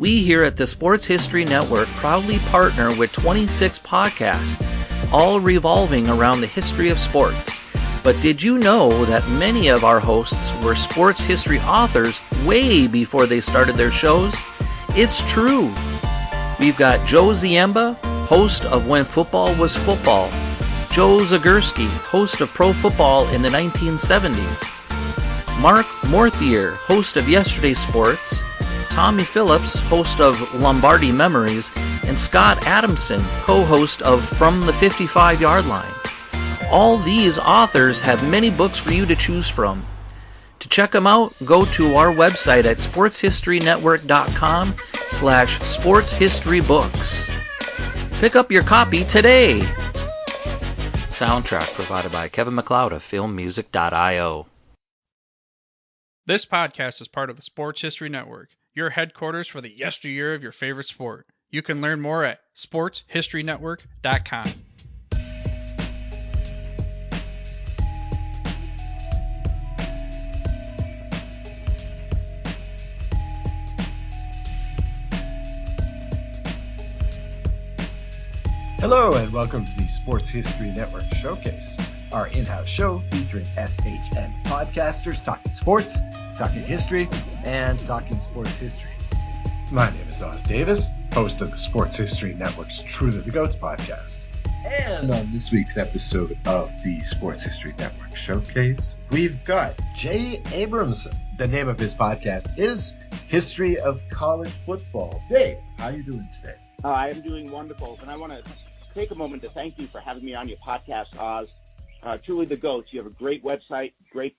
We here at the Sports History Network proudly partner with 26 podcasts, all revolving around the history of sports. But did you know that many of our hosts were sports history authors way before they started their shows? It's true. We've got Joe Ziemba, host of When Football Was Football, Joe Zagurski, host of Pro Football in the 1970s, Mark Morthier, host of Yesterday's Sports, Tommy Phillips, host of Lombardi Memories, and Scott Adamson, co-host of From the 55-Yard Line. All these authors have many books for you to choose from. To check them out, go to our website at sportshistorynetwork.com/sportshistorybooks. Pick up your copy today. Soundtrack provided by Kevin MacLeod of filmmusic.io. This podcast is part of the Sports History Network, your headquarters for the yesteryear of your favorite sport. You can learn more at sportshistorynetwork.com. Hello and welcome to the Sports History Network Showcase, our in-house show featuring SHN podcasters talking sports, talking history, and talking sports history. My name is Oz Davis, host of the Sports History Network's Truly the Goats podcast. And on this week's episode of the Sports History Network Showcase, we've got Jay Abramson. The name of his podcast is History of College Football. Jay, how are you doing today? I am doing wonderful, and I want to take a moment to thank you for having me on your podcast, Oz. Truly the Goats. You have a great website, great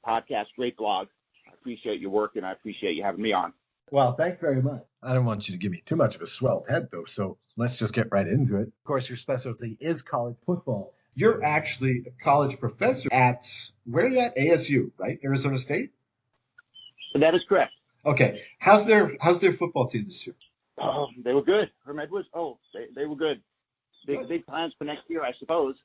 podcast, great blog. I appreciate your work, and I appreciate you having me on. Well, thanks very much. I don't want you to give me too much of a swelled head, though, so let's just get right into it. Of course, your specialty is college football. You're actually a college professor at, where are you at? ASU, right? Arizona State? That is correct. Okay. How's their football team this year? Oh, they were good. Herm Edwards, they were good. Big plans for next year, I suppose.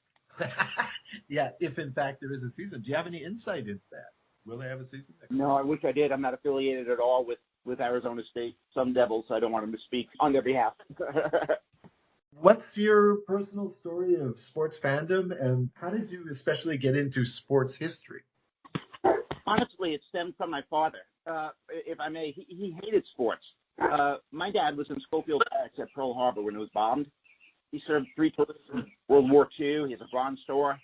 Yeah, if in fact there is a season. Do you have any insight into that? Will they have a season next year? No, I wish I did. I'm not affiliated at all with Arizona State. Some Devils, so I don't want them to speak on their behalf. What's your personal story of sports fandom, and how did you especially get into sports history? Honestly, it stemmed from my father. If I may, he hated sports. My dad was in Schofield Barracks at Pearl Harbor when it was bombed. He served 3 tours in World War II. He has a bronze star.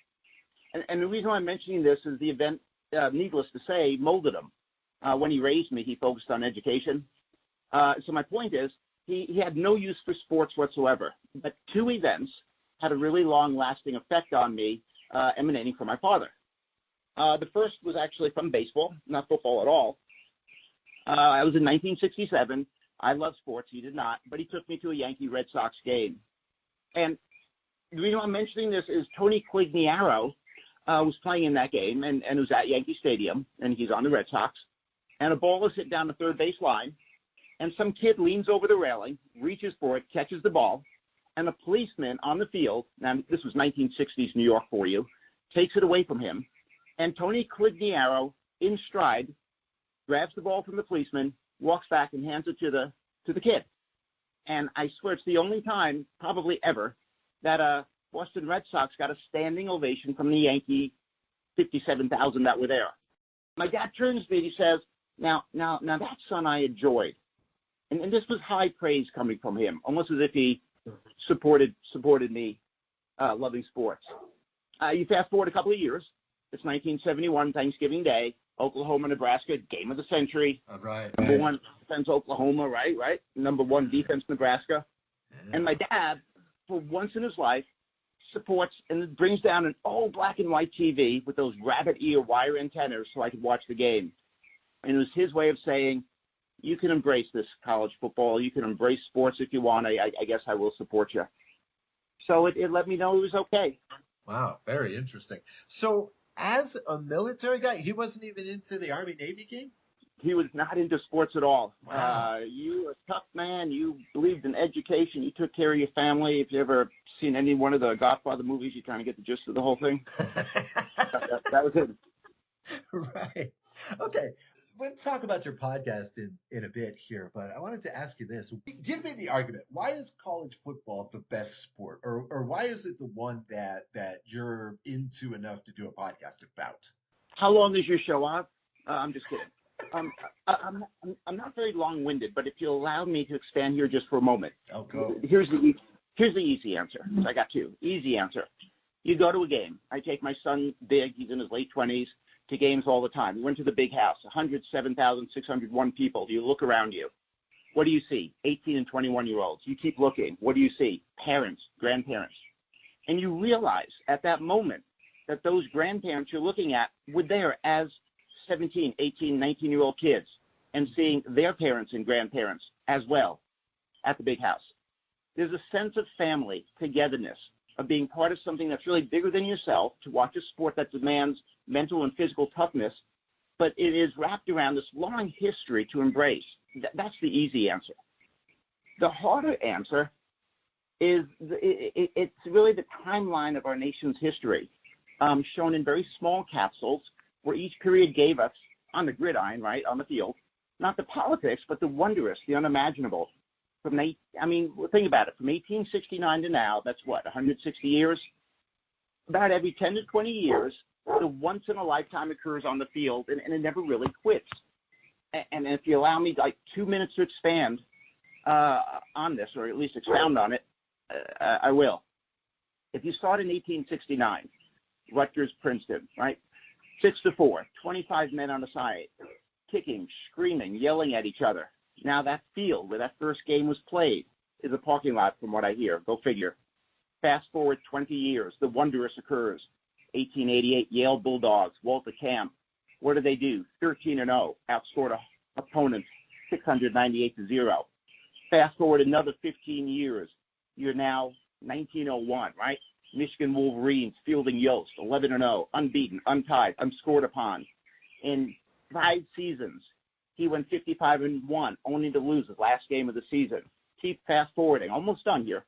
And the reason why I'm mentioning this is the event, needless to say, molded him. When he raised me, he focused on education. So my point is, he had no use for sports whatsoever. But 2 events had a really long-lasting effect on me, emanating from my father. The first was actually from baseball, not football at all. I was in 1967. I love sports. He did not. But he took me to a Yankee-Red Sox game. And the reason I'm mentioning this is Tony Quignaro was playing in that game, and it was at Yankee Stadium, and he's on the Red Sox. And a ball is hit down the third base line, and some kid leans over the railing, reaches for it, catches the ball, and a policeman on the field, now this was 1960s New York for you, takes it away from him. And Tony Quignaro, in stride, grabs the ball from the policeman, walks back, and hands it to the kid. And I swear it's the only time, probably ever, that Boston Red Sox got a standing ovation from the Yankee 57,000 that were there. My dad turns to me and he says, now that son I enjoyed. And this was high praise coming from him, almost as if he supported me loving sports. You fast forward a couple of years. It's 1971, Thanksgiving Day. Oklahoma, Nebraska, game of the century. Right. Number 1 defense, Oklahoma, right? Number 1 defense, Nebraska. Yeah. And my dad, for once in his life, supports and brings down an old black and white TV with those rabbit ear wire antennas so I could watch the game. And it was his way of saying, you can embrace this college football. You can embrace sports if you want. I guess I will support you. So it let me know it was okay. Wow, very interesting. So as a military guy, he wasn't even into the Army-Navy game? He was not into sports at all. Wow. You were a tough man. You believed in education. You took care of your family. If you ever seen any one of the Godfather movies, you kind of get the gist of the whole thing. that was it. Right. Okay. we'll talk about your podcast in a bit here, but I wanted to ask you this. Give me the argument. Why is college football the best sport? Or why is it the one that you're into enough to do a podcast about? How long is your show on? I'm just kidding. I'm not very long-winded, but if you'll allow me to expand here just for a moment. Oh, go. Here's the easy answer. I got two. Easy answer. You go to a game. I take my son, Big, he's in his late 20s, to games all the time. We went to the Big House, 107,601 people. You look around you. What do you see? 18 and 21-year-olds. You keep looking. What do you see? Parents, grandparents. And you realize at that moment that those grandparents you're looking at were there as 17, 18, 19-year-old kids and seeing their parents and grandparents as well at the Big House. There's a sense of family, togetherness, of being part of something that's really bigger than yourself, to watch a sport that demands mental and physical toughness, but it is wrapped around this long history to embrace. That's the easy answer. The harder answer is it's really the timeline of our nation's history, shown in very small capsules, where each period gave us, on the gridiron, right, on the field, not the politics, but the wondrous, the unimaginable. Think about it. From 1869 to now, that's what, 160 years? About every 10 to 20 years, the once-in-a-lifetime occurs on the field, and it never really quits. And if you allow me, 2 minutes to expand on this, or at least expound on it, I will. If you start in 1869, Rutgers, Princeton, right? 6-4, 25 men on the side, kicking, screaming, yelling at each other. Now that field where that first game was played is a parking lot, from what I hear. Go figure. Fast forward 20 years, the wondrous occurs. 1888, Yale Bulldogs, Walter Camp. What do? 13-0, outscored opponents 698-0. Fast forward another 15 years. You're now 1901, right? Michigan Wolverines fielding Yost, 11-0, unbeaten, untied, unscored upon. In 5 seasons, he went 55-1, only to lose his last game of the season. Keep fast forwarding, almost done here.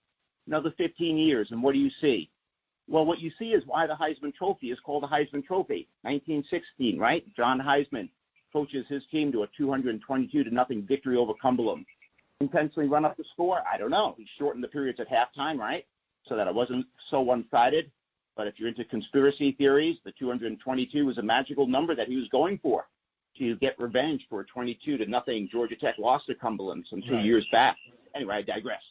Another 15 years, and what do you see? Well, what you see is why the Heisman Trophy is called the Heisman Trophy. 1916, right? John Heisman coaches his team to a 222-0 victory over Cumberland. Intentionally run up the score? I don't know. He shortened the periods at halftime, right? So that it wasn't so one-sided. But if you're into conspiracy theories, the 222 was a magical number that he was going for to get revenge for a 22-0 Georgia Tech loss to Cumberland some 2 years back. Anyway, I digress.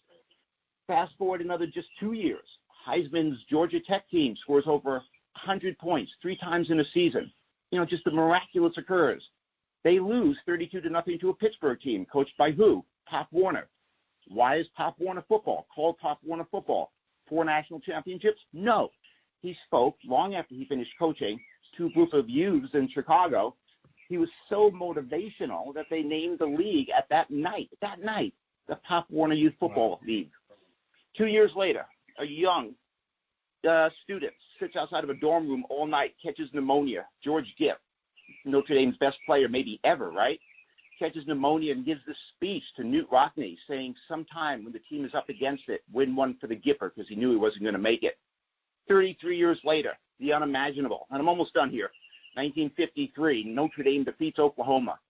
Fast forward another just 2 years. Heisman's Georgia Tech team scores over 100 points 3 times in a season. Just the miraculous occurs. They lose 32-0 to a Pittsburgh team coached by who? Pop Warner. Why is Pop Warner football called Pop Warner football? 4 national championships? No. He spoke long after he finished coaching to a group of youths in Chicago. He was so motivational that they named the league at that night, the Pop Warner Youth Football League. 2 years later, a young student sits outside of a dorm room all night, catches pneumonia. George Gipp, Notre Dame's best player maybe ever, right? Catches pneumonia and gives this speech to Newt Rockne saying sometime when the team is up against it, win one for the Gipper, because he knew he wasn't going to make it. 33 years later, the unimaginable, and I'm almost done here. 1953, Notre Dame defeats Oklahoma.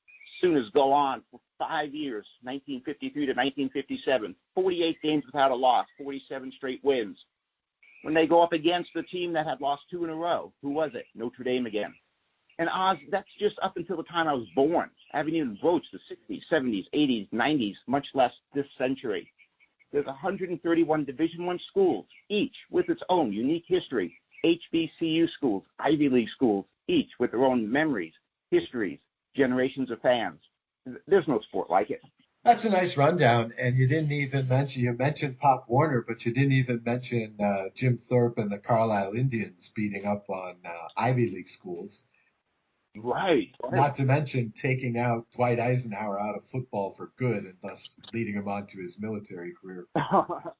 Sooners go on for 5 years, 1953 to 1957. 48 games without a loss, 47 straight wins. When they go up against the team that had lost 2 in a row, who was it? Notre Dame again. And Oz, that's just up until the time I was born. I haven't even broached the 60s, 70s, 80s, 90s, much less this century. There's 131 Division I schools, each with its own unique history. HBCU schools, Ivy League schools, each with their own memories, histories, generations of fans. There's no sport like it. That's a nice rundown. And you didn't even mention, you mentioned Pop Warner, but you didn't even mention Jim Thorpe and the Carlisle Indians beating up on Ivy League schools. Right. Not to mention taking out Dwight Eisenhower out of football for good and thus leading him on to his military career.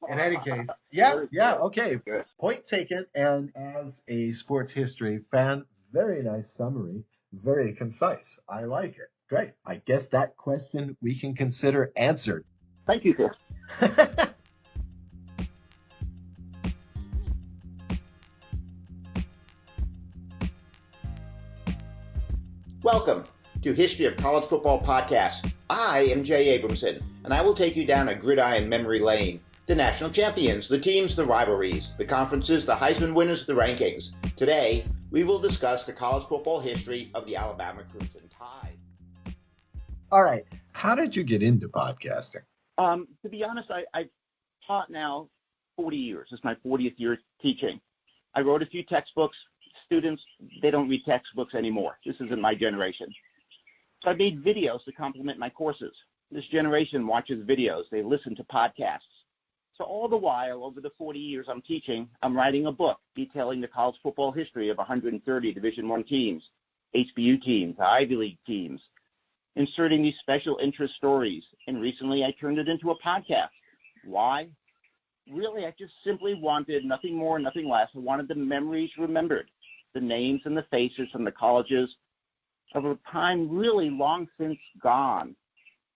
In any case, okay. Point taken. And as a sports history fan, very nice summary, very concise. I like it. Great. I guess that question we can consider answered. Thank you, Chris. Welcome to History of College Football Podcast. I am Jay Abramson, and I will take you down a gridiron memory lane. The national champions, the teams, the rivalries, the conferences, the Heisman winners, the rankings. Today, we will discuss the college football history of the Alabama Crimson Tide. All right. How did you get into podcasting? To be honest, I've taught now 40 years. It's my 40th year teaching. I wrote a few textbooks. Students, they don't read textbooks anymore. This isn't my generation. So I made videos to complement my courses. This generation watches videos. They listen to podcasts. So all the while, over the 40 years I'm teaching, I'm writing a book detailing the college football history of 130 Division I teams, HBU teams, Ivy League teams, inserting these special interest stories. And recently I turned it into a podcast. Why? Really, I just simply wanted nothing more, nothing less. I wanted the memories remembered, the names and the faces from the colleges of a time really long since gone.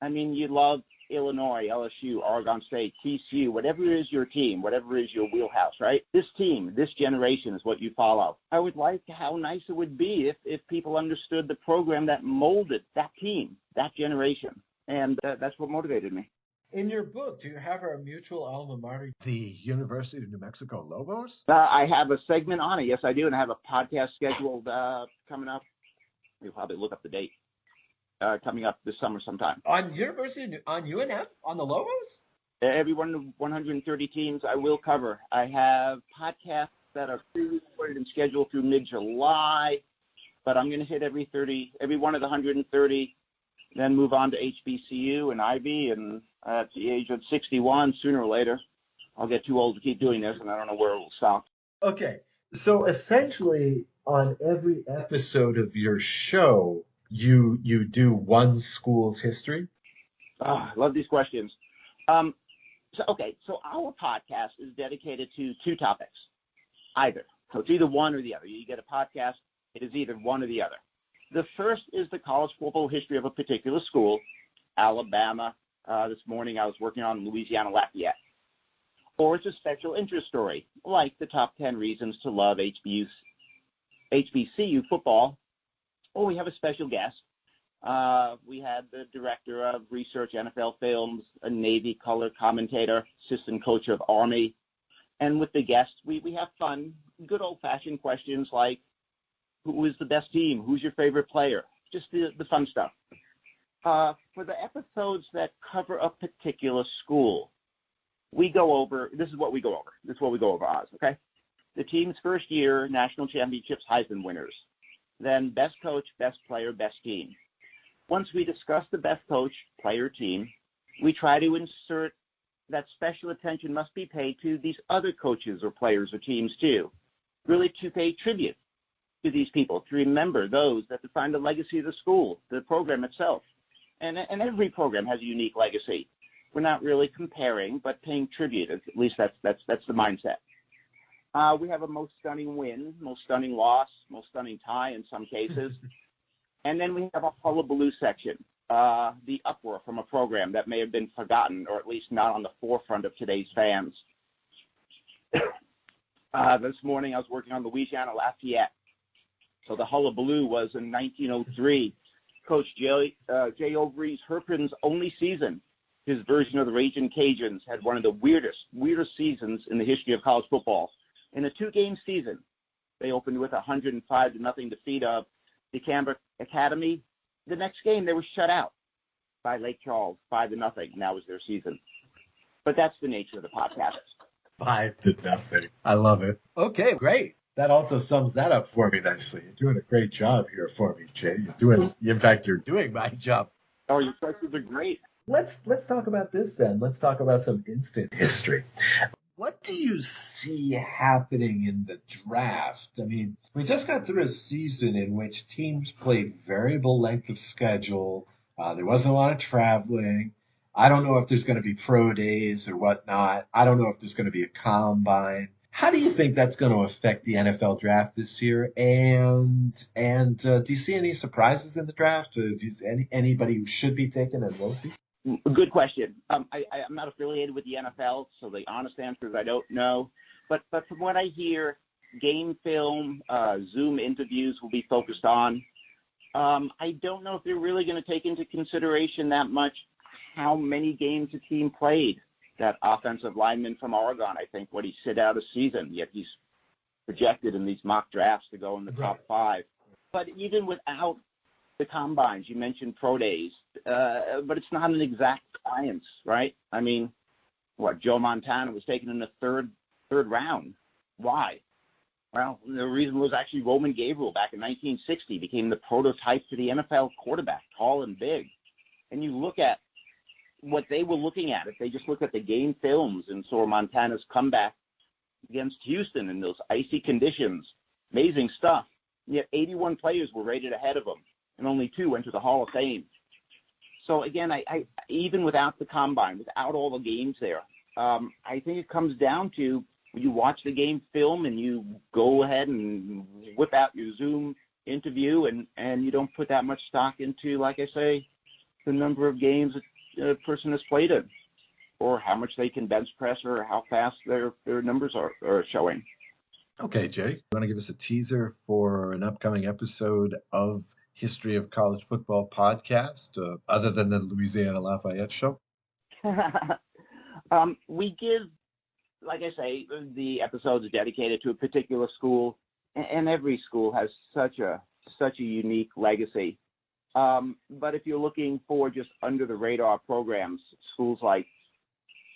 I mean, you love Illinois, LSU, Oregon State, TCU, whatever is your team, whatever is your wheelhouse, right? This team, this generation is what you follow. I would like how nice it would be if people understood the program that molded that team, that generation. And that's what motivated me. In your book, do you have a mutual alma mater, the University of New Mexico Lobos? I have a segment on it. Yes, I do. And I have a podcast scheduled coming up. You'll probably look up the date. Coming up this summer sometime. On UNF? On the Lobos? Every one of the 130 teams I will cover. I have podcasts that are pre-recorded and scheduled through mid-July, but I'm going to hit every one of the 130, then move on to HBCU and Ivy, and at the age of 61, sooner or later, I'll get too old to keep doing this, and I don't know where it will stop. Okay, so essentially on every episode of your show, you do one school's history? I love these questions. So our podcast is dedicated to two topics, either. So it's either one or the other. You get a podcast, it is either one or the other. The first is the college football history of a particular school, Alabama. This morning I was working on Louisiana Lafayette. Or it's a special interest story, like the top 10 reasons to love HBCU football. Or we have a special guest. We had the director of research, NFL Films, a Navy color commentator, assistant coach of Army. And with the guests, we have fun, good old-fashioned questions like, who is the best team? Who's your favorite player? Just the fun stuff. For the episodes that cover a particular school, we go over, this is what we go over, Oz, okay? The team's first year, national championships, Heisman winners. Then best coach, best player, best team. Once we discuss the best coach, player, team, we try to insert that special attention must be paid to these other coaches or players or teams too, really to pay tribute to these people, to remember those that define the legacy of the school, the program itself. And every program has a unique legacy. We're not really comparing, but paying tribute. At least that's the mindset. We have a most stunning win, most stunning loss, most stunning tie in some cases. And then we have a hullabaloo section, the uproar from a program that may have been forgotten or at least not on the forefront of today's fans. This morning I was working on Louisiana Lafayette. So the hullabaloo was in 1903. Coach Jay Overee's Herpin's only season. His version of the Ragin' Cajuns had one of the weirdest seasons in the history of college football. In a 2-game season, they opened with a 105-0 defeat of the Canberra Academy. The next game, they were shut out by Lake Charles, 5-0, and that was their season. But that's the nature of the podcast. 5-0. I love it. Okay, great. That also sums that up for me nicely. You're doing a great job here for me, Jay. You're doing my job. Oh, your questions are great. Let's talk about this then. Let's talk about some instant history. What do you see happening in the draft? I mean, we just got through a season in which teams played variable length of schedule. There wasn't a lot of traveling. I don't know if there's going to be pro days or whatnot. I don't know if there's going to be a combine. How do you think that's going to affect the NFL draft this year? And do you see any surprises in the draft? Do you see anybody who should be taken and won't be? Good question. I'm not affiliated with the NFL, so the honest answer is I don't know. But from what I hear, game film, Zoom interviews will be focused on. I don't know if they're really going to take into consideration that much how many games a team played. That offensive lineman from Oregon, I think, what he sit out a season, yet he's projected in these mock drafts to go in the top 5. But even without the combines, you mentioned pro days, but it's not an exact science, right? I mean, Joe Montana was taken in the third round. Why? Well, the reason was actually Roman Gabriel back in 1960 became the prototype to the NFL quarterback, tall and big. And you look at what they were looking at, if they just looked at the game films and saw Montana's comeback against Houston in those icy conditions, amazing stuff. And yet 81 players were rated ahead of him, and only 2 went to the Hall of Fame. So again, I even without the combine, without all the games there, I think it comes down to you watch the game film and you go ahead and whip out your Zoom interview, and you don't put that much stock into, like I say, the number of games a person has played in, or how much they can bench press, or how fast their numbers are showing. Okay, Jay, you want to give us a teaser for an upcoming episode of History of College Football podcast, other than the Louisiana Lafayette show? We give, like I say, the episodes are dedicated to a particular school, and every school has such a unique legacy. But if you're looking for just under the radar programs, schools like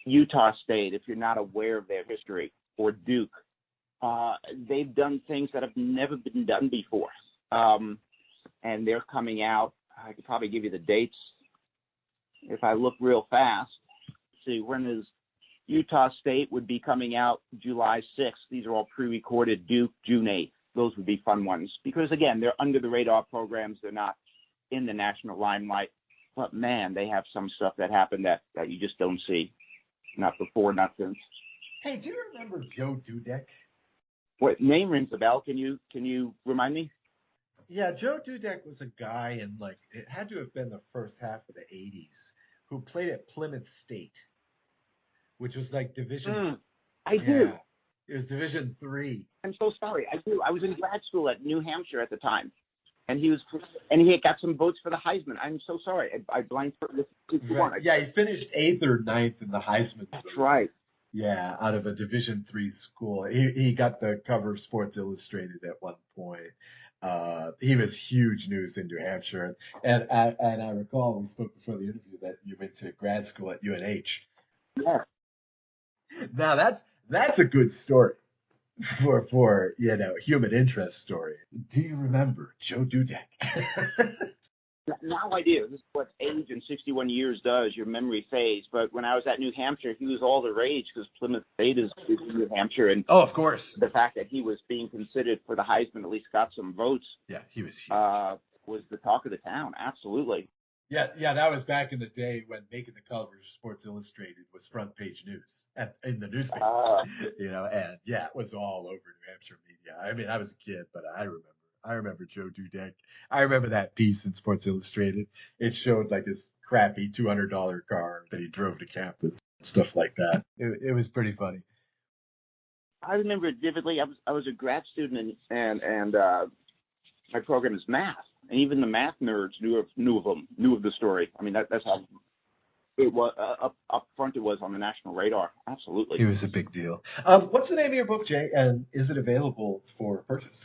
Utah State, if you're not aware of their history, or Duke, they've done things that have never been done before. And they're coming out. I could probably give you the dates if I look real fast. See, when is Utah State would be coming out July 6th. These are all pre-recorded. Duke, June 8th. Those would be fun ones because, again, they're under the radar programs. They're not in the national limelight. But, man, they have some stuff that happened that you just don't see. Not before, not since. Hey, do you remember Joe Dudek? What name rings a bell? Can you remind me? Yeah, Joe Dudek was a guy in, it had to have been the first half of the 80s, who played at Plymouth State, which was Division. I do. It was Division 3. I'm so sorry. I do. I was in grad school at New Hampshire at the time, and he had got some votes for the Heisman. I'm so sorry. I blanked for this. Right. Yeah, he finished 8th or 9th in the Heisman. That's right. Yeah, out of a Division 3 school. He got the cover of Sports Illustrated at one point. He was huge news in New Hampshire. And I recall we spoke before the interview that you went to grad school at UNH. Yeah. Now that's a good story for human interest story. Do you remember Joe Dudek? Now I do. This is what age in 61 years does. Your memory fades. But when I was at New Hampshire, he was all the rage because Plymouth State is New Hampshire. And oh, of course. The fact that he was being considered for the Heisman, at least got some votes. Yeah, he was huge. Was the talk of the town. Absolutely. Yeah, that was back in the day when making the cover of Sports Illustrated was front page news in the newspaper. And yeah, it was all over New Hampshire media. I mean, I was a kid, but I remember Joe Dudek. I remember that piece in Sports Illustrated. It showed this crappy $200 car that he drove to campus, stuff like that. It was pretty funny. I remember it vividly. I was a grad student, and my program is math, and even the math nerds knew of the story. I mean, that's how it was up front. It was on the national radar. Absolutely, it was a big deal. What's the name of your book, Jay? And is it available for purchase?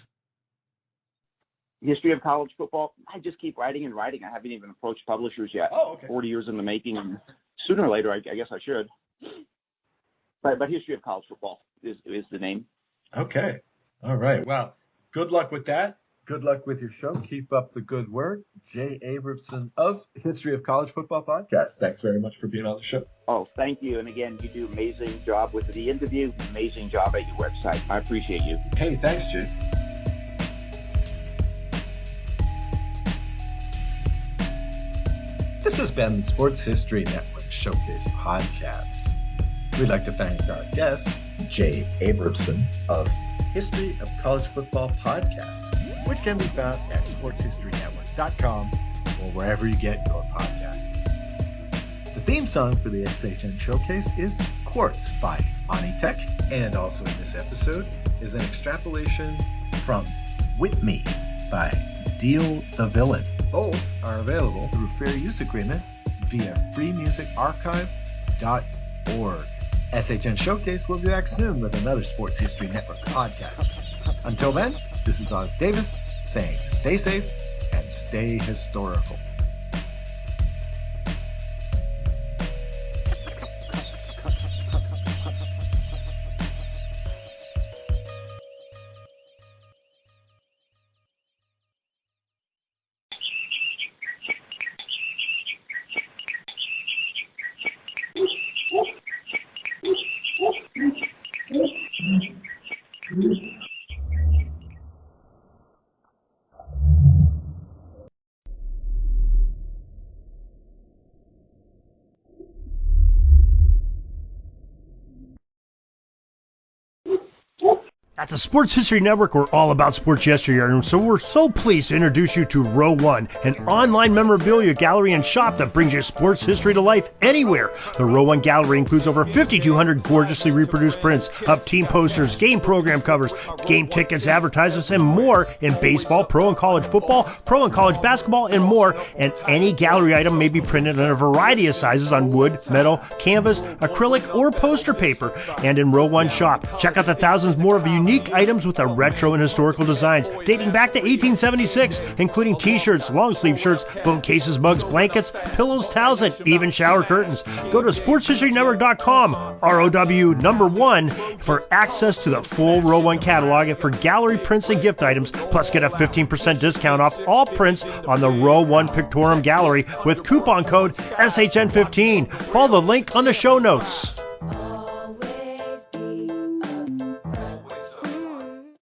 History of College Football. I just keep writing and writing. I haven't even approached publishers yet. Oh, okay. 40 years in the making, and sooner or later, I guess I should. But History of College Football is the name. Okay. All right. Well, good luck with that. Good luck with your show. Keep up the good work. Jay Abramson of History of College Football Podcast. Thanks very much for being on the show. Oh, thank you. And again, you do an amazing job with the interview. Amazing job at your website. I appreciate you. Hey, thanks, Jay. This has been the Sports History Network Showcase Podcast. We'd like to thank our guest, Jay Abramson of History of College Football Podcast, which can be found at sportshistorynetwork.com or wherever you get your podcast. The theme song for the SHN Showcase is Quartz by Anitek, and also in this episode is an extrapolation from With Me by Deal the Villain. Both are available through fair use agreement via freemusicarchive.org. SHN Showcase will be back soon with another Sports History Network podcast. Until then, this is Oz Davis saying stay safe and stay historical. At the Sports History Network, we're all about sports yesteryear, and so we're so pleased to introduce you to Row One, an online memorabilia gallery and shop that brings your sports history to life anywhere. The Row One gallery includes over 5,200 gorgeously reproduced prints of team posters, game program covers, game tickets, advertisements, and more in baseball, pro and college football, pro and college basketball, and more. And any gallery item may be printed in a variety of sizes on wood, metal, canvas, acrylic, or poster paper. And in Row One shop, check out the thousands more of unique items with the retro and historical designs dating back to 1876, including t-shirts, long sleeve shirts, phone cases, mugs, blankets, pillows, towels, and even shower curtains. Go to sportshistorynetwork.com, ROW1, for access to the full Row One catalog and for gallery prints and gift items, plus get a 15% discount off all prints on the Row One Pictorum Gallery with coupon code SHN15. Follow the link on the show notes.